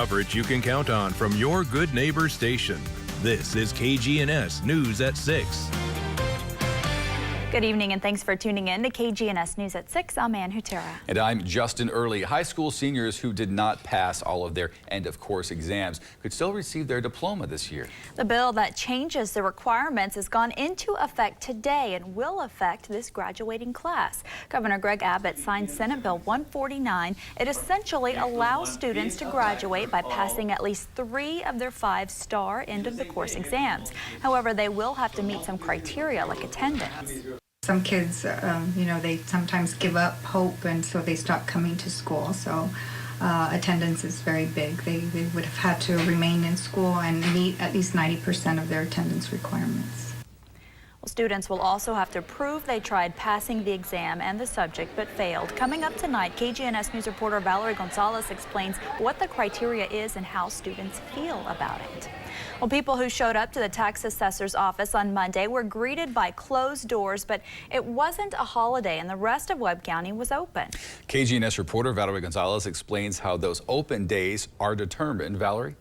coverage you can count on from your good neighbor station. This is KGNS News at 6. Good evening and thanks for tuning in to KGNS News at 6. I'm Ann Hutera. And I'm Justin Early. High school seniors who did not pass all of their end-of-course exams could still receive their diploma this year. The bill that changes the requirements has gone into effect today and will affect this graduating class. Governor Greg Abbott signed Senate Bill 149. It essentially allows students to graduate by passing at least 3 of their 5-star end-of-the-course exams. However, they will have to meet some criteria like attendance. Some kids, they sometimes give up hope, and so they stop coming to school. So attendance is very big. They would have had to remain in school and meet at least 90% of their attendance requirements. Well, students will also have to prove they tried passing the exam and the subject but failed. Coming up tonight, KGNS News reporter Valerie Gonzalez explains what the criteria is and how students feel about it. Well, people who showed up to the tax assessor's office on Monday were greeted by closed doors, but it wasn't a holiday and the rest of Webb County was open. KGNS reporter Valerie Gonzalez explains how those open days are determined. Valerie?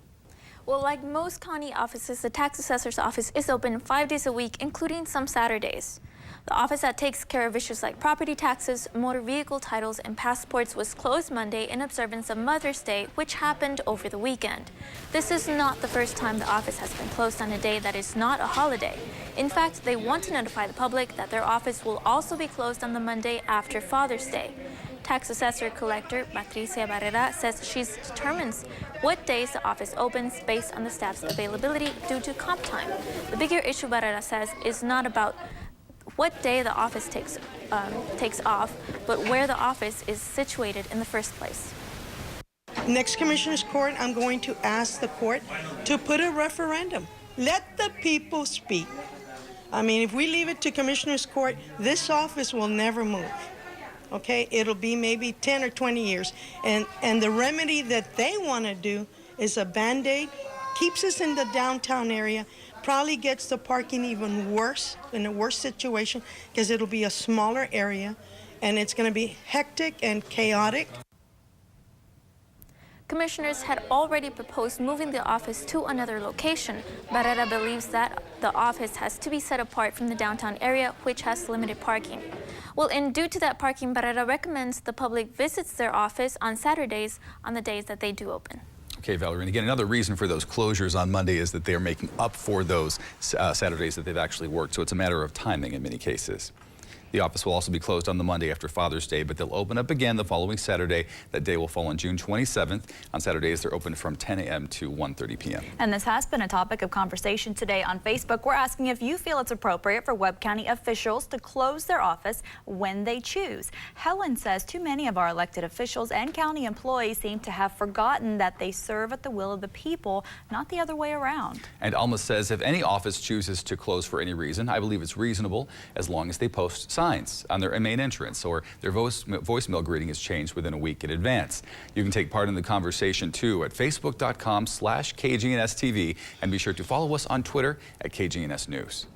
Well, like most county offices, the tax assessor's office is open 5 days a week, including some Saturdays. The office that takes care of issues like property taxes, motor vehicle titles, and passports was closed Monday in observance of Mother's Day, which happened over the weekend. This is not the first time the office has been closed on a day that is not a holiday. In fact, they want to notify the public that their office will also be closed on the Monday after Father's Day. Tax assessor collector Patricia Barrera says she determines what days the office opens based on the staff's availability due to comp time. The bigger issue, Barrera says, is not about what day the office takes off, but where the office is situated in the first place. Next Commissioner's Court, I'm going to ask the court to put a referendum. Let the people speak. I mean, if we leave it to Commissioner's Court, this office will never move. Okay, it'll be maybe 10 or 20 years. And the remedy that they want to do is a Band-Aid, keeps us in the downtown area, probably gets the parking even worse, in a worse situation, because it'll be a smaller area, and it's going to be hectic and chaotic. Commissioners had already proposed moving the office to another location. Barrera believes that the office has to be set apart from the downtown area, which has limited parking. Well, and due to that parking, Barrera recommends the public visits their office on Saturdays on the days that they do open. Okay, Valerie, and again, another reason for those closures on Monday is that they are making up for those Saturdays that they've actually worked, so it's a matter of timing in many cases. The office will also be closed on the Monday after Father's Day, but they'll open up again the following Saturday. That day will fall on June 27th. On Saturdays, they're open from 10 a.m. to 1:30 p.m. And this has been a topic of conversation today on Facebook. We're asking if you feel it's appropriate for Webb County officials to close their office when they choose. Helen says too many of our elected officials and county employees seem to have forgotten that they serve at the will of the people, not the other way around. And Alma says if any office chooses to close for any reason, I believe it's reasonable as long as they post signs on their main entrance or their voicemail greeting is changed within a week in advance. You can take part in the conversation too at facebook.com/KGNSTV and be sure to follow us on Twitter at KGNS News.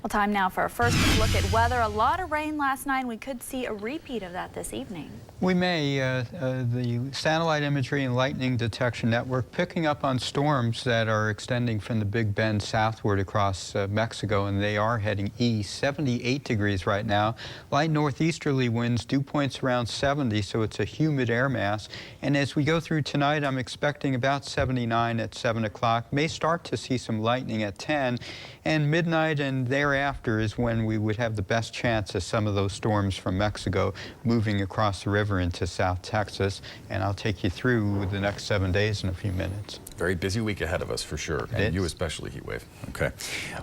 Well, time now for our first look at weather. A lot of rain last night. We could see a repeat of that this evening. We may. The satellite imagery and lightning detection network picking up on storms that are extending from the Big Bend southward across Mexico, and they are heading east. 78 degrees right now. Light northeasterly winds, dew points around 70, so it's a humid air mass. And as we go through tonight, I'm expecting about 79 at 7 o'clock. May start to see some lightning at 10, and midnight and thereafter is when we would have the best chance of some of those storms from Mexico moving across the river into South Texas, and I'll take you through the next 7 days in a few minutes. Very busy week ahead of us for sure, and you especially, Heatwave. Okay.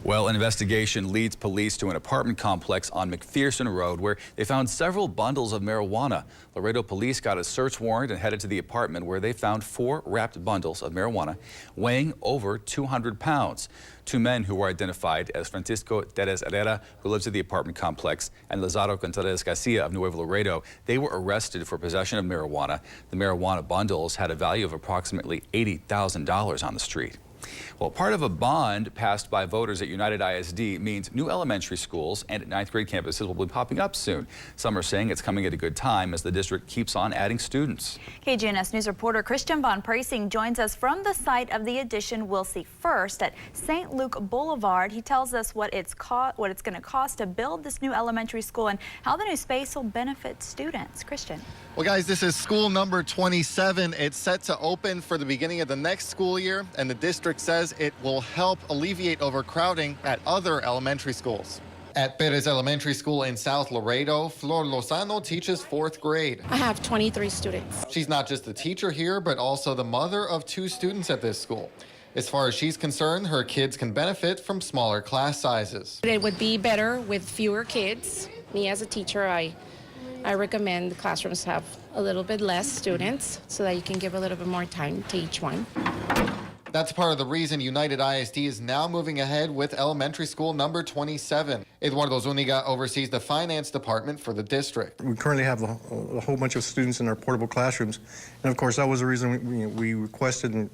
Well, an investigation leads police to an apartment complex on McPherson Road where they found several bundles of marijuana. Laredo police got a search warrant and headed to the apartment where they found 4 wrapped bundles of marijuana weighing over 200 pounds. 2 men who were identified as Francisco Teres Herrera, who lives at the apartment complex, and Lazaro Contreras Garcia of Nuevo Laredo. They were arrested for possession of marijuana. The marijuana bundles had a value of approximately $80,000 on the street. Well, part of a bond passed by voters at United ISD means new elementary schools and 9th grade campuses will be popping up soon. Some are saying it's coming at a good time as the district keeps on adding students. KGNS News reporter Christian Von Preissing joins us from the site of the addition we'll see first at St. Luke Boulevard. He tells us what it's going to cost to build this new elementary school and how the new space will benefit students. Christian. Well, guys, this is school number 27. It's set to open for the beginning of the next school year, and the district says it will help alleviate overcrowding at other elementary schools. At Perez Elementary School in South Laredo, Flor Lozano teaches 4th grade. I have 23 students. She's not just the teacher here, but also the mother of 2 students at this school. As far as she's concerned, her kids can benefit from smaller class sizes. It would be better with fewer kids. Me as a teacher, I recommend the classrooms have a little bit less students so that you can give a little bit more time to each one. That's part of the reason United ISD is now moving ahead with elementary school number 27. Eduardo Zuniga oversees the finance department for the district. We currently have a whole bunch of students in our portable classrooms. And of course, that was the reason we requested, and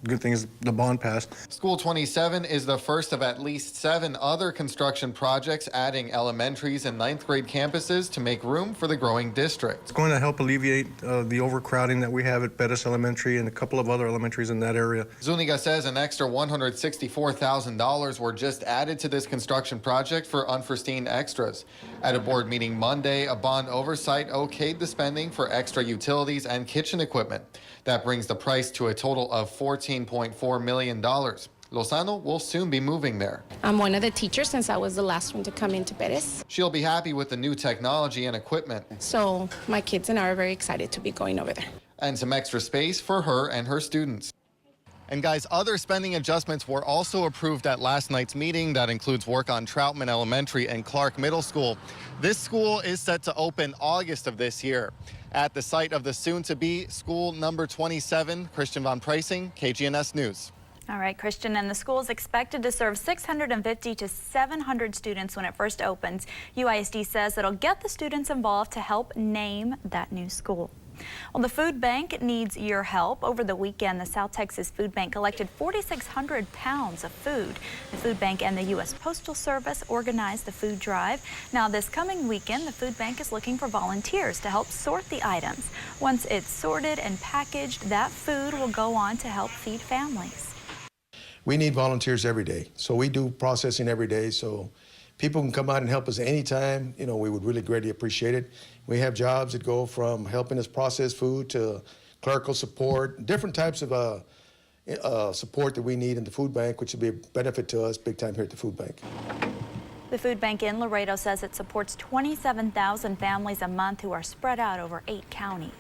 good thing is the bond passed. School 27 is the first of at least 7 other construction projects adding elementaries and 9th grade campuses to make room for the growing district. It's going to help alleviate the overcrowding that we have at Bettis Elementary and a couple of other elementaries in that area. Zuniga says an extra $164,000 were just added to this construction project for unforeseen extras. At a board meeting Monday, a bond oversight okayed the spending for extra utilities and kitchen equipment. That brings the price to a total of $14.4 million. Lozano will soon be moving there. I'm one of the teachers since I was the last one to come into Perez. She'll be happy with the new technology and equipment. So my kids and I are very excited to be going over there. And some extra space for her and her students. And guys, other spending adjustments were also approved at last night's meeting. That includes work on Troutman Elementary and Clark Middle School. This school is set to open August of this year. At the site of the soon-to-be school number 27, Christian Von Preissing, KGNS News. All right, Christian, and the school is expected to serve 650 to 700 students when it first opens. UISD says it'll get the students involved to help name that new school. Well, the food bank needs your help. Over the weekend, the South Texas Food Bank collected 4,600 pounds of food. The food bank and the U.S. Postal Service organized the food drive. Now, this coming weekend, the food bank is looking for volunteers to help sort the items. Once it's sorted and packaged, that food will go on to help feed families. We need volunteers every day, so we do processing every day, so people can come out and help us anytime. We would really greatly appreciate it. We have jobs that go from helping us process food to clerical support, different types of support that we need in the food bank, which would be a benefit to us big time here at the food bank. The food bank in Laredo says it supports 27,000 families a month who are spread out over 8 counties.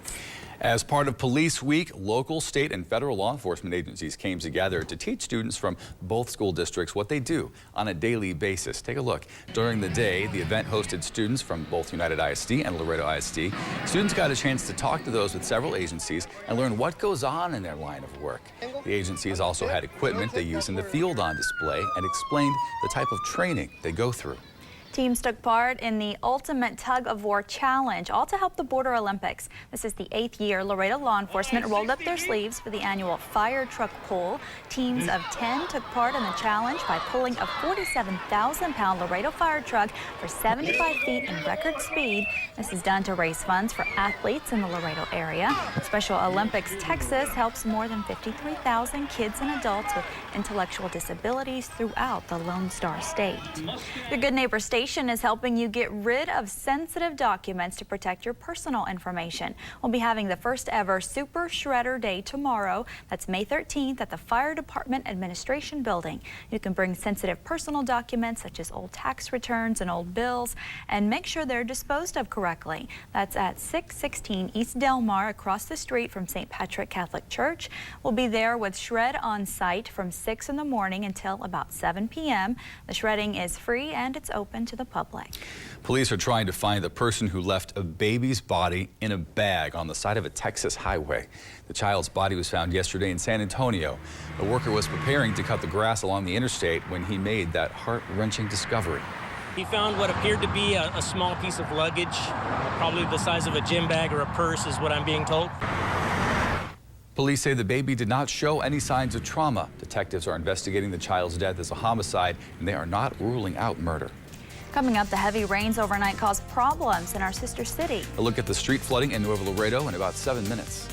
As part of Police Week, local, state, and federal law enforcement agencies came together to teach students from both school districts what they do on a daily basis. Take a look. During the day, the event hosted students from both United ISD and Laredo ISD. Students got a chance to talk to those with several agencies and learn what goes on in their line of work. The agencies also had equipment they use in the field on display and explained the type of training they go through. Teams took part in the Ultimate Tug of War Challenge, all to help the Border Olympics. This is the 8th year Laredo law enforcement rolled up their sleeves for the annual fire truck pull. Teams of 10 took part in the challenge by pulling a 47,000-pound Laredo fire truck for 75 feet in record speed. This is done to raise funds for athletes in the Laredo area. Special Olympics Texas helps more than 53,000 kids and adults with intellectual disabilities throughout the Lone Star State. Your Good Neighbor Station is helping you get rid of sensitive documents to protect your personal information. We'll be having the first ever Super Shredder Day tomorrow. That's May 13th at the Fire Department Administration Building. You can bring sensitive personal documents such as old tax returns and old bills and make sure they're disposed of correctly. That's at 616 East Del Mar across the street from St. Patrick Catholic Church. We'll be there with Shred on site from 6 in the morning until about 7 p.m. The shredding is free and it's open to the public. Police are trying to find the person who left a baby's body in a bag on the side of a Texas highway. The child's body was found yesterday in San Antonio. The worker was preparing to cut the grass along the interstate when he made that heart-wrenching discovery. He found what appeared to be a small piece of luggage, probably the size of a gym bag or a purse is what I'm being told. Police say the baby did not show any signs of trauma. Detectives are investigating the child's death as a homicide, and they are not ruling out murder. Coming up, the heavy rains overnight caused problems in our sister city. A look at the street flooding in Nuevo Laredo in about 7 minutes.